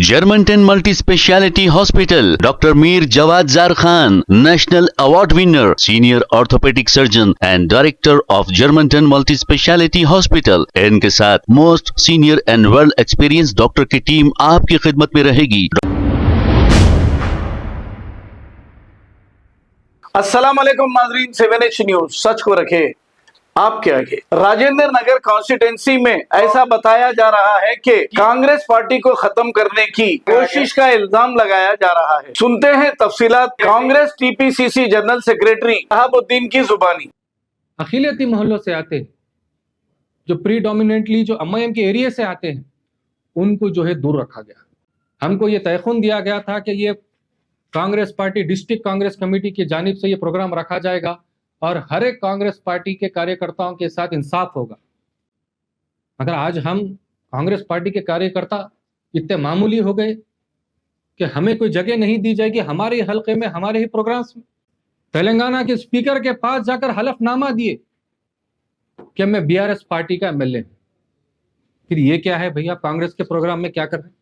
Germantown Multi Speciality Hospital, Dr. Mir Jawad Zar Khan, National Award winner, Senior Orthopedic Surgeon and Director of Germantown Multi Speciality Hospital. इनके साथ most senior and well experience doctor की team आपकी खिदमत में रहेगी। अस्सलाम वालेकुम नाजरीन, 7H न्यूज सच को रखे आपके आगे। राजेंद्र नगर कॉन्स्टिट्यूंसी में ऐसा बताया जा रहा है कि कांग्रेस पार्टी को खत्म करने की कोशिश का इल्जाम लगाया जा रहा है। सुनते हैं तफसीलात Congress TPCC general secretary Shahabuddin की जुबानी। अखिलती मोहल्लों से आते हैं, जो प्रीडोमिनेंटली जो एमआईएम के एरिया से आते हैं, उनको जो है दूर रखा गया। हमको ये तयखुन दिया गया था कि ये Congress party district Congress committee की जानिब से ये प्रोग्राम रखा जाएगा और हर एक कांग्रेस पार्टी के कार्यकर्ताओं के साथ इंसाफ होगा। मगर आज हम कांग्रेस पार्टी के कार्यकर्ता इतने मामूली हो गए कि हमें कोई जगह नहीं दी जाएगी हमारे हलके में, हमारे ही प्रोग्राम्स में। तेलंगाना के स्पीकर के पास जाकर हलफनामा दिए कि मैं बीआरएस पार्टी का एमएलए हूं। फिर ये क्या है भैया, कांग्रेस के प्रोग्राम में क्या कर रहे हैं?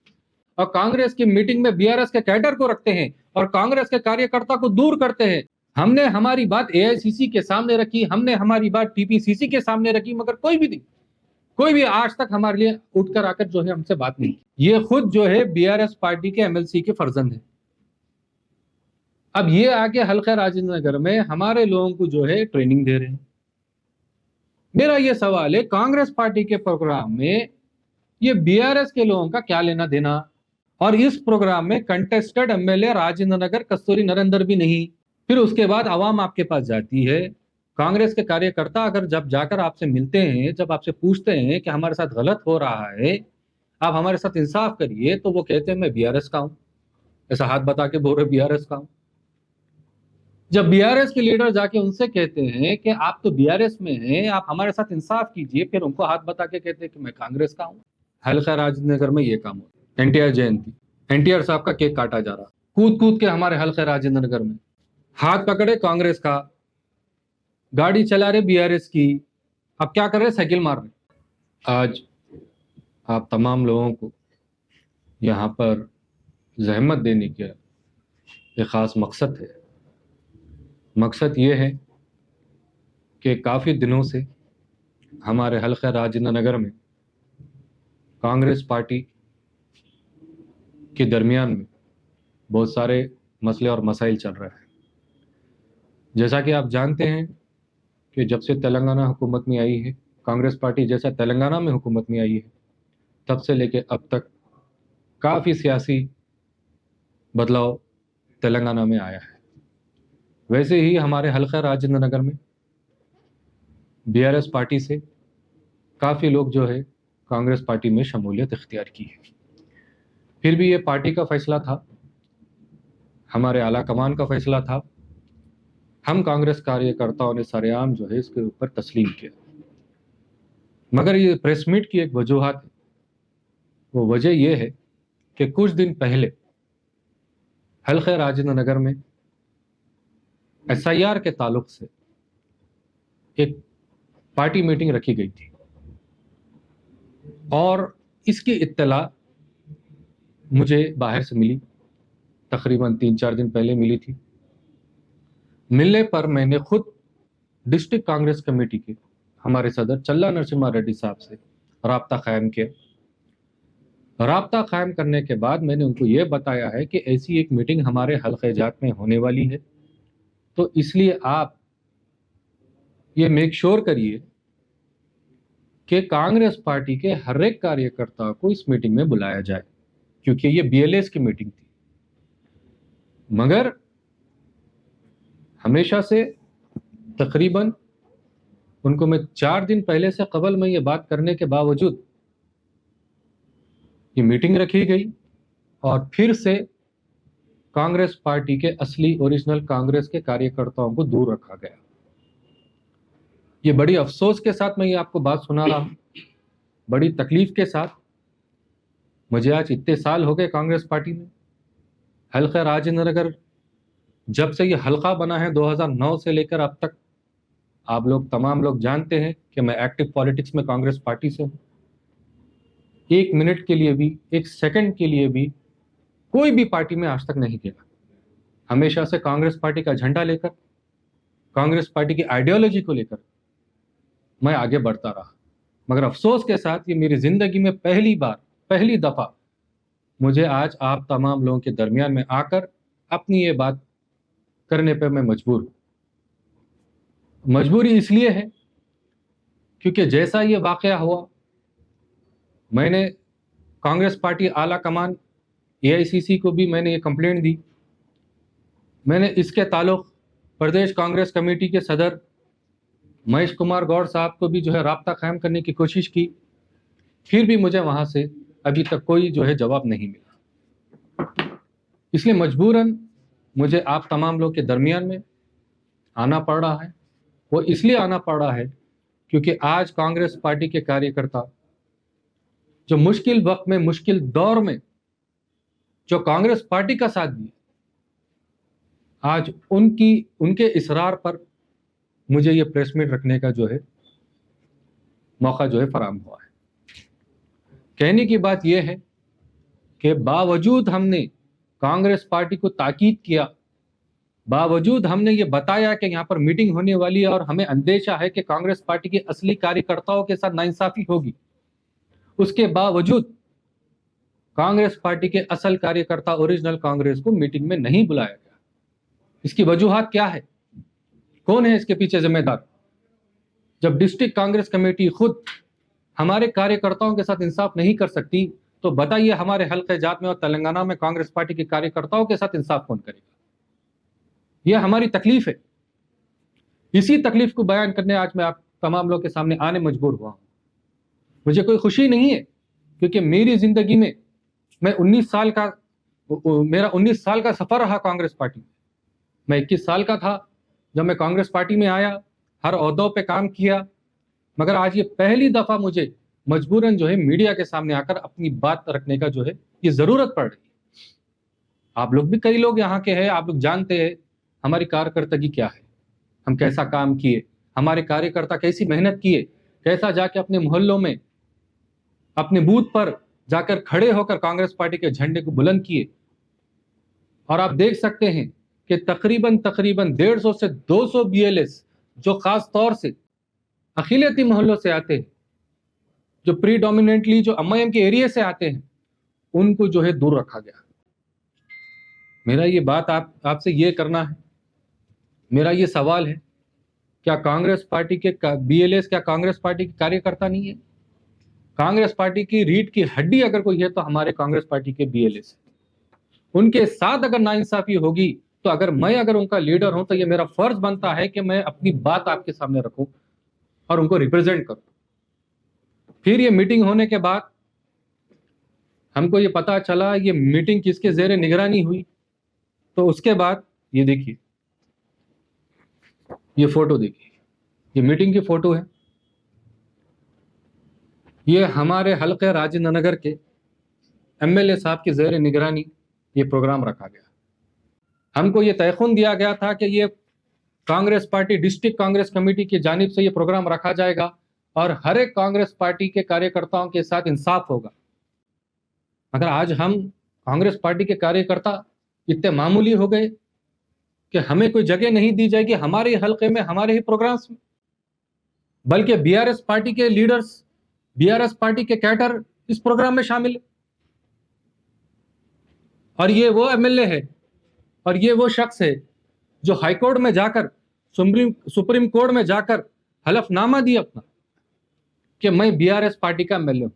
और कांग्रेस की मीटिंग में बीआरएस के कैडर को रखते हैं और कांग्रेस के कार्यकर्ता को दूर करते हैं। हमने हमारी बात एआईसीसी के सामने रखी, हमने हमारी बात टीपीसीसी के सामने रखी, मगर कोई भी आज तक हमारे लिए उठकर आकर जो है हमसे बात नहीं। ये खुद जो है बीआरएस पार्टी के एमएलसी के फर्जंद है। अब ये आके हल्का राजेंद्र नगर में हमारे लोगों को जो है ट्रेनिंग दे रहे हैं। मेरा ये सवाल है, कांग्रेस पार्टी के प्रोग्राम में ये बीआरएस के लोगों का क्या लेना देना? और इस प्रोग्राम में कंटेस्टेड एमएलए राजेंद्र नगर कस्तूरी नरेंद्र भी नहीं। फिर उसके बाद आवाम आपके पास जाती है, कांग्रेस के कार्यकर्ता अगर जब जाकर आपसे मिलते हैं, जब आपसे पूछते हैं कि हमारे साथ गलत हो रहा है, आप हमारे साथ इंसाफ करिए, तो वो कहते हैं मैं बीआरएस का हूं। ऐसा हाथ बता के बोल रहे बीआरएस का हूं। जब बीआरएस के लीडर जाके उनसे कहते हैं कि आप तो बीआरएस में हैं, आप हमारे साथ इंसाफ कीजिए, फिर उनको हाथ बता के कहते हैं कि मैं कांग्रेस का हूं। हल्का राजेंद्र नगर में ये काम होता है। एनटीआर जयंती, एनटीआर साहब का केक काटा जा रहा, कूद के हमारे हल्का राजेंद्र नगर में हाथ पकड़े कांग्रेस का, गाड़ी चला रहे बीआरएस की, अब क्या कर रहे, साइकिल मार रहे। आज आप तमाम लोगों को यहाँ पर जहमत देने का एक ख़ास मकसद है। मकसद ये है कि काफ़ी दिनों से हमारे हल्का राजेंद्र नगर में कांग्रेस पार्टी के दरमियान में बहुत सारे मसले और मसाइल चल रहे हैं। जैसा कि आप जानते हैं कि जब से तेलंगाना हुकूमत में आई है, कांग्रेस पार्टी जैसा तेलंगाना में हुकूमत में आई है, तब से लेकर अब तक काफ़ी सियासी बदलाव तेलंगाना में आया है। वैसे ही हमारे हल्का राजेंद्र नगर में बीआरएस पार्टी से काफ़ी लोग जो है कांग्रेस पार्टी में शमूलियत इख्तियार की है। फिर भी ये पार्टी का फैसला था, हमारे आला कमान का फैसला था। हम कांग्रेस कार्यकर्ताओं ने सरेआम जो है इसके ऊपर तस्लीम किया। मगर ये प्रेस मीट की एक वजूहत है। वो वजह यह है कि कुछ दिन पहले हल्का राजेंद्र नगर में एसआईआर के ताल्लुक से एक पार्टी मीटिंग रखी गई थी और इसकी इत्तला मुझे बाहर से मिली, तकरीबन 3-4 दिन पहले मिली थी। मिलने पर मैंने खुद डिस्ट्रिक्ट कांग्रेस कमेटी के हमारे सदर चल्ला नरसिम्हा रेड्डी साहब से राब्ता कायम किया। राब्ता कायम करने के बाद मैंने उनको ये बताया है कि ऐसी एक मीटिंग हमारे हल्के जात में होने वाली है, तो इसलिए आप ये मेक श्योर करिए कि कांग्रेस पार्टी के हर एक कार्यकर्ता को इस मीटिंग में बुलाया जाए, क्योंकि ये बीएलएस की मीटिंग थी। मगर हमेशा से तकरीबन उनको मैं 4 दिन पहले से कबल में ये बात करने के बावजूद ये मीटिंग रखी गई और फिर से कांग्रेस पार्टी के असली ओरिजिनल कांग्रेस के कार्यकर्ताओं को दूर रखा गया। ये बड़ी अफसोस के साथ मैं ये आपको बात सुना रहा हूँ, बड़ी तकलीफ के साथ। मुझे आज इतने साल हो गए कांग्रेस पार्टी में। हल्का राजेंद्र नगर जब से ये हल्का बना है 2009 से लेकर अब तक, आप लोग तमाम लोग जानते हैं कि मैं एक्टिव पॉलिटिक्स में कांग्रेस पार्टी से हूँ। एक मिनट के लिए भी, एक सेकंड के लिए भी कोई भी पार्टी में आज तक नहीं किया। हमेशा से कांग्रेस पार्टी का झंडा लेकर, कांग्रेस पार्टी की आइडियोलॉजी को लेकर मैं आगे बढ़ता रहा। मगर अफसोस के साथ ये मेरी जिंदगी में पहली दफा मुझे आज आप तमाम लोगों के दरमियान में आकर अपनी ये बात करने पर मैं मजबूर हूं। मजबूरी इसलिए है क्योंकि जैसा ये वाकया हुआ, मैंने कांग्रेस पार्टी आला कमान एआईसीसी को भी मैंने ये कंप्लेंट दी। मैंने इसके ताल्लुक प्रदेश कांग्रेस कमेटी के सदर महेश कुमार गौड़ साहब को भी जो है राब्ता कायम करने की कोशिश की, फिर भी मुझे वहां से अभी तक कोई जो है जवाब नहीं मिला। इसलिए मजबूरन मुझे आप तमाम लोग के दरमियान में आना पड़ रहा है। वो इसलिए आना पड़ रहा है क्योंकि आज कांग्रेस पार्टी के कार्यकर्ता जो मुश्किल वक्त में, मुश्किल दौर में जो कांग्रेस पार्टी का साथ दिए, आज उनके इसरार पर मुझे ये प्रेस मीट रखने का जो है मौका जो है फराहम हुआ है। कहने की बात यह है कि बावजूद हमने कांग्रेस पार्टी को ताकीद किया, बावजूद हमने ये बताया कि यहाँ पर मीटिंग होने वाली है और हमें अंदेशा है कि कांग्रेस पार्टी के असली कार्यकर्ताओं के साथ नाइंसाफी होगी, उसके बावजूद कांग्रेस पार्टी के असल कार्यकर्ता ओरिजिनल कांग्रेस को मीटिंग में नहीं बुलाया गया। इसकी वजूहात क्या है? कौन है इसके पीछे जिम्मेदार? जब डिस्ट्रिक्ट कांग्रेस कमेटी खुद हमारे कार्यकर्ताओं के साथ इंसाफ नहीं कर सकती, तो बताइए हमारे हल्के जात में और तेलंगाना में कांग्रेस पार्टी के कार्यकर्ताओं के साथ इंसाफ कौन करेगा? यह हमारी तकलीफ है। इसी तकलीफ को बयान करने आज मैं आप तमाम लोग के सामने आने मजबूर हुआ हूं। मुझे कोई खुशी नहीं है क्योंकि मेरी जिंदगी में मैं 19 साल का मेरा 19 साल का सफर रहा कांग्रेस पार्टी में। मैं 21 साल का था जब मैं कांग्रेस पार्टी में आया, हर ओहदों पे काम किया, मगर आज ये पहली दफा मुझे मजबूरन जो है मीडिया के सामने आकर अपनी बात रखने का जो है ये जरूरत पड़ रही है। आप लोग भी, कई लोग यहाँ के हैं, आप लोग जानते हैं हमारी कारकर्दगी क्या है, हम कैसा काम किए, हमारे कार्यकर्ता कैसी मेहनत किए, कैसा जाके अपने मोहल्लों में, अपने बूथ पर जाकर खड़े होकर कांग्रेस पार्टी के झंडे को बुलंद किए। और आप देख सकते हैं कि तकरीबन 150 से 200 बीएलएस जो खास तौर से अखिलती मोहल्लों से आते हैं, जो प्रीडोमिनेंटली जो एमआईएम के एरिया से आते हैं, उनको जो है दूर रखा गया। मेरा ये बात आपसे ये करना है, मेरा ये सवाल है, क्या कांग्रेस पार्टी के बीएलएस क्या कांग्रेस पार्टी के कार्यकर्ता नहीं है? कांग्रेस पार्टी की रीढ़ की हड्डी अगर कोई है तो हमारे कांग्रेस पार्टी के बीएलएस है। उनके साथ अगर नाइंसाफी होगी तो अगर उनका लीडर हूं तो ये मेरा फर्ज बनता है कि मैं अपनी बात आपके सामने रखूं और उनको रिप्रेजेंट करूं। फिर ये मीटिंग होने के बाद हमको ये पता चला ये मीटिंग किसके जेरे निगरानी हुई, तो उसके बाद ये देखिए, ये फोटो देखिए, ये मीटिंग की फोटो है। ये हमारे हल्के राजेंद्र नगर के एमएलए साहब की जेर निगरानी ये प्रोग्राम रखा गया। हमको ये तयखुन दिया गया था कि ये Congress party district Congress committee की जानिब से ये प्रोग्राम रखा जाएगा और हर एक कांग्रेस पार्टी के कार्यकर्ताओं के साथ इंसाफ होगा। अगर आज हम कांग्रेस पार्टी के कार्यकर्ता इतने मामूली हो गए कि हमें कोई जगह नहीं दी जाएगी हमारे ही हल्के में, हमारे ही प्रोग्राम्स में, बल्कि बीआरएस पार्टी के लीडर्स, बीआरएस पार्टी के कैडर इस प्रोग्राम में शामिल है। और ये वो एमएलए है और ये वो शख्स है जो हाईकोर्ट में जाकर, सुप्रीम कोर्ट में जाकर हलफनामा दिया अपना कि मैं बीआरएस पार्टी का एमएलए हूं।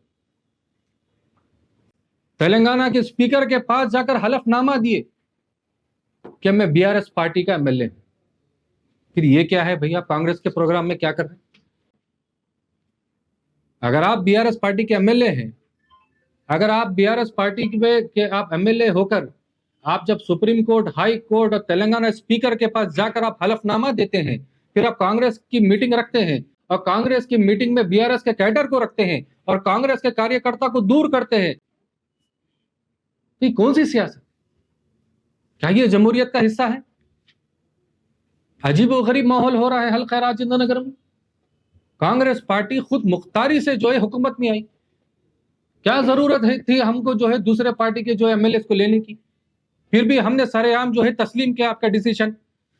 तेलंगाना के स्पीकर के पास जाकर हलफनामा दिए कि मैं बीआरएस पार्टी का एमएलए हूं। फिर ये क्या है भैया, कांग्रेस के प्रोग्राम में क्या कर रहे हैं? अगर आप बीआरएस पार्टी के एमएलए हैं, अगर आप बीआरएस पार्टी के आप एमएलए होकर आप जब सुप्रीम कोर्ट, हाई कोर्ट और तेलंगाना स्पीकर के पास जाकर आप हलफनामा देते हैं, फिर आप कांग्रेस की मीटिंग रखते हैं और कांग्रेस की मीटिंग में बीआरएस के कैडर को रखते हैं और कांग्रेस के कार्यकर्ता को दूर करते हैं, ये कौन सी सियासत? क्या ये जमहूरियत का हिस्सा है? अजीबोगरीब माहौल हो रहा है हल्का राजेंद्र नगर में। कांग्रेस पार्टी खुद मुख्तारी से जो है हुकूमत में आई, क्या जरूरत थी हमको जो है दूसरे पार्टी के जो एमएलए को लेने की? फिर भी हमने सरेआम जो है तस्लीम किया आपका डिसीजन,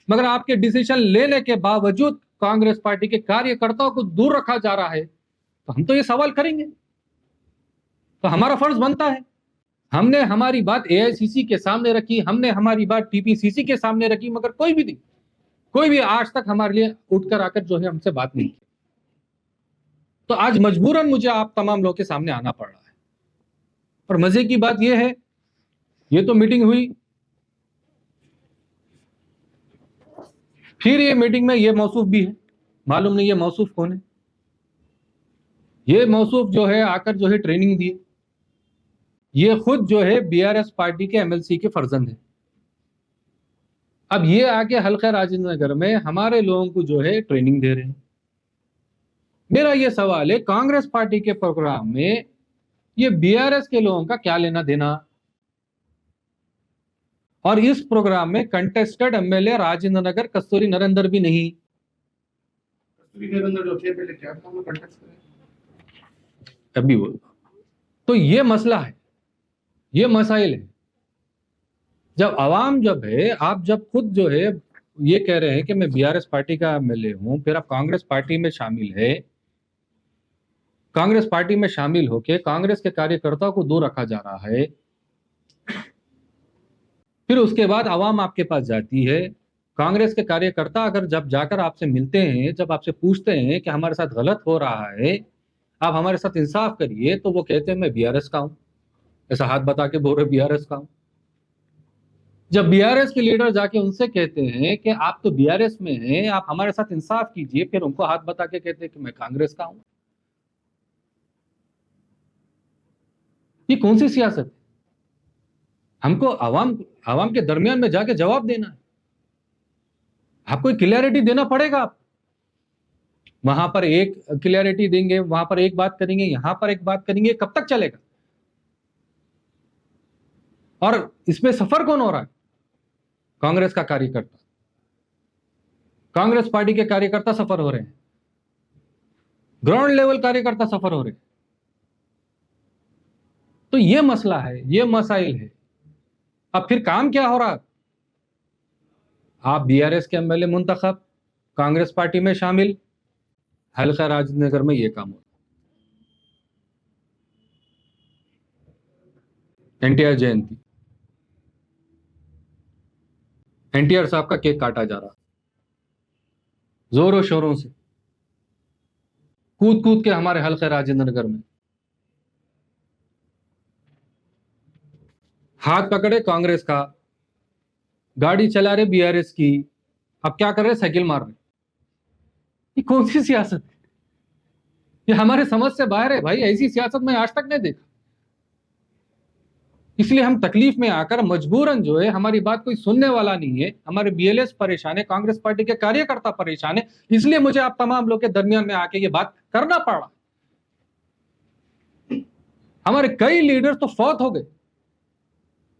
मगर आपके डिसीजन लेने के बावजूद कांग्रेस पार्टी के कार्यकर्ताओं को दूर रखा जा रहा है, तो हम तो ये सवाल करेंगे। तो हमारा फर्ज बनता है, हमने हमारी बात एआईसीसी के सामने रखी, हमने हमारी बात टीपीसीसी के सामने रखी, मगर कोई भी आज तक हमारे लिए उठकर आकर जो है हमसे बात नहीं की। तो आज मजबूरन मुझे आप तमाम लोगों के सामने आना पड़ रहा है। और मजे की बात यह है, ये तो मीटिंग हुई, फिर ये मीटिंग में ये मौसूफ भी है, मालूम नहीं ये मौसूफ कौन है। ये मौसूफ जो है आकर जो है ट्रेनिंग दी, ये खुद जो है बीआरएस पार्टी के एमएलसी के फर्जंद है। अब ये आके हल्का राजेंद्र नगर में हमारे लोगों को जो है ट्रेनिंग दे रहे हैं। मेरा ये सवाल है, कांग्रेस पार्टी के प्रोग्राम में ये बीआरएस के लोगों का क्या लेना देना? और इस प्रोग्राम में कंटेस्टेड एमएलए राजेंद्र नगर कस्तूरी नरेंद्र भी नहीं। कस्तूरी नरेंद्र जो थे पहले क्या था, कंटेस्ट करें अभी वो। तो ये मसला है, ये मसाइल है। जब आवाम जब है, आप जब खुद जो है ये कह रहे हैं कि मैं बीआरएस पार्टी का एमएलए हूं, फिर आप कांग्रेस पार्टी में शामिल है, कांग्रेस पार्टी में शामिल होकर कांग्रेस के कार्यकर्ताओं को दूर रखा जा रहा है। फिर उसके बाद आवाम आपके पास जाती है, कांग्रेस के कार्यकर्ता अगर जब जाकर आपसे मिलते हैं, जब आपसे पूछते हैं कि हमारे साथ गलत हो रहा है, आप हमारे साथ इंसाफ करिए, तो वो कहते हैं मैं बीआरएस का हूं, ऐसा हाथ बता के बोल रहे बीआरएस का हूं। जब बीआरएस के लीडर जाके उनसे कहते हैं कि आप तो बीआरएस में हैं, आप हमारे साथ इंसाफ कीजिए, फिर उनको हाथ बता के कहते हैं कि मैं कांग्रेस का हूं। ये कौन सी सियासत है? हमको आवाम के दरमियान में जाके जवाब देना है, आपको क्लियरिटी देना पड़ेगा। आप वहां पर एक क्लियरिटी देंगे, वहां पर एक बात करेंगे, यहां पर एक बात करेंगे, कब तक चलेगा? और इसमें सफर कौन हो रहा है? कांग्रेस का कार्यकर्ता, कांग्रेस पार्टी के कार्यकर्ता सफर हो रहे हैं, ग्राउंड लेवल कार्यकर्ता सफर हो रहे हैं। तो ये मसला है, ये मसाइल है। अब फिर काम क्या हो रहा है? आप बीआरएस के एमएलए मुंतखब, कांग्रेस पार्टी में शामिल, हल्का राजेंद्र नगर में ये काम हो रहा है। एनटीआर जयंती, एनटीआर साहब का केक काटा जा रहा, जोरों शोरों से कूद कूद के हमारे हल्के राजेंद्र नगर में। हाथ पकड़े कांग्रेस का, गाड़ी चला रहे बीआरएस की, अब क्या कर रहे? साइकिल मार रहे। ये कौन सी सियासत है? ये हमारे समझ से बाहर है भाई। ऐसी सियासत मैं आज तक नहीं देखा। इसलिए हम तकलीफ में आकर मजबूरन जो है, हमारी बात कोई सुनने वाला नहीं है, हमारे बीएलएस परेशान है, कांग्रेस पार्टी के कार्यकर्ता परेशान है, इसलिए मुझे आप तमाम लोग के दरमियान में आके ये बात करना पड़ा। हमारे कई लीडर तो फौत हो गए,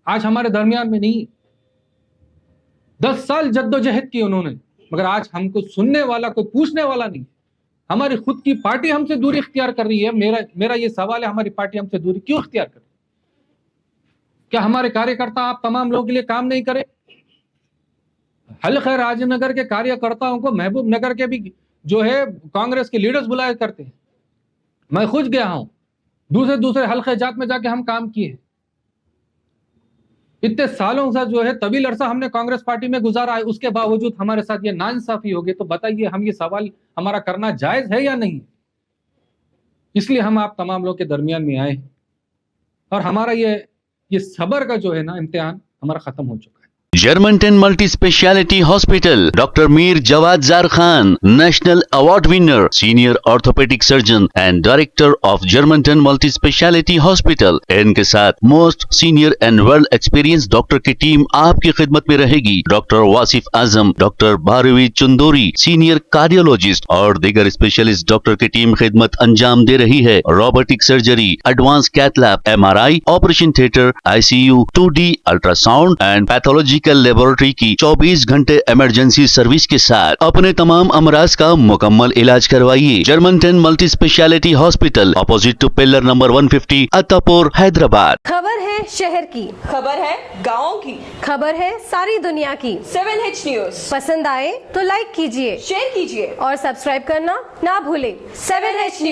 आज हमारे दरमियान में नहीं। 10 साल जद्दोजहद की उन्होंने, मगर आज हमको सुनने वाला, कोई पूछने वाला नहीं। हमारी खुद की पार्टी हमसे दूरी इख्तियार कर रही है। मेरा ये सवाल है, हमारी पार्टी हमसे दूरी क्यों इख्तियार कर रही है? क्या हमारे कार्यकर्ता आप तमाम लोगों के लिए काम नहीं करे? हल्का राजेंद्र नगर के कार्यकर्ताओं को महबूब नगर के भी जो है कांग्रेस के लीडर्स बुलाया करते हैं। मैं खुद गया हूं, दूसरे हल्के जात में जाके हम काम किए। इतने सालों से जो है तवील अरसा हमने कांग्रेस पार्टी में गुजारा है, उसके बावजूद हमारे साथ ये नाइंसाफी होगी। तो बताइए, हम ये सवाल हमारा करना जायज है या नहीं? इसलिए हम आप तमाम लोग के दरमियान में आए और हमारा ये सबर का जो है ना इम्तिहान हमारा खत्म हो चुका है। Germanten multi speciality hospital, doctor Mir Jawad Zar Khan, national award winner, senior orthopedic surgeon and director of Germanten multi speciality hospital. इनके साथ most senior and world experience doctor की टीम आपकी खिदमत में रहेगी। Doctor Wasif Azam, doctor Bharvi Chandori, senior cardiologist और दीगर स्पेशलिस्ट डॉक्टर की टीम खिदमत अंजाम दे रही है। Robotic surgery, advance cath lab, MRI, operation theatre, ICU, 2D ultrasound and pathology medical laboratory की 24 घंटे इमरजेंसी सर्विस के साथ अपने तमाम अमराज का मुकम्मल इलाज करवाइए। Germanten multi speciality hospital, opposite to pillar number 150, Attapur, Hyderabad. खबर है शहर की, खबर है गाँव की, खबर है सारी दुनिया की। 7H न्यूज पसंद आए तो लाइक कीजिए, शेयर कीजिए और सब्सक्राइब करना ना भूलें। 7H news.